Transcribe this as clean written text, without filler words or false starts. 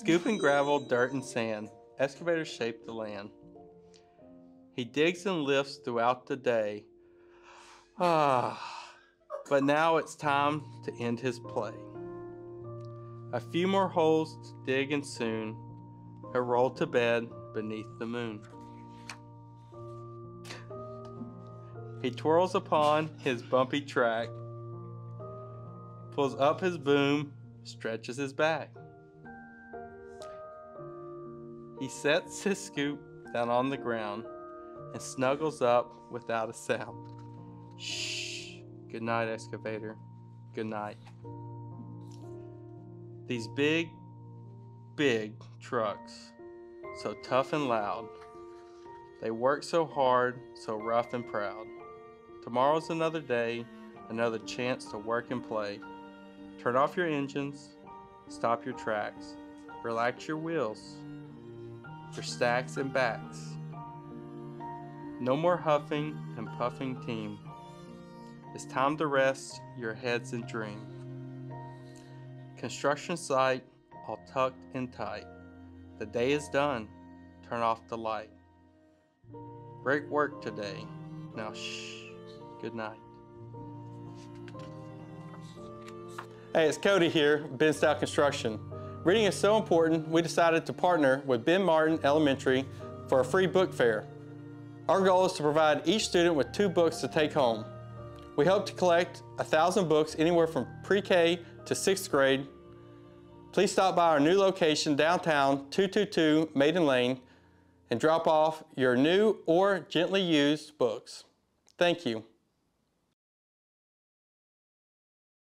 Scooping gravel, dirt, and sand, excavators shape the land. He digs and lifts throughout the day. But now it's time to end his play. A few more holes to dig and soon he'll roll to bed beneath the moon. He twirls upon his bumpy track, pulls up his boom, stretches his back. He sets his scoop down on the ground and snuggles up without a sound. Shh. Good night, excavator. Good night. These big, big trucks, so tough and loud. They work so hard, so rough and proud. Tomorrow's another day, another chance to work and play. Turn off your engines, stop your tracks, relax your wheels, your stacks and backs. No more huffing and puffing, team. It's time to rest your heads and dream. Construction site all tucked in tight. The day is done. Turn off the light. Great work today. Now shh. Good night. Hey, it's Cody here, Ben Stout Construction. Reading is so important, we decided to partner with Ben Martin Elementary for a free book fair. Our goal is to provide each student with 2 books to take home. We hope to collect 1,000 books anywhere from pre-K to 6th grade. Please stop by our new location downtown, 222 Maiden Lane, and drop off your new or gently used books. Thank you.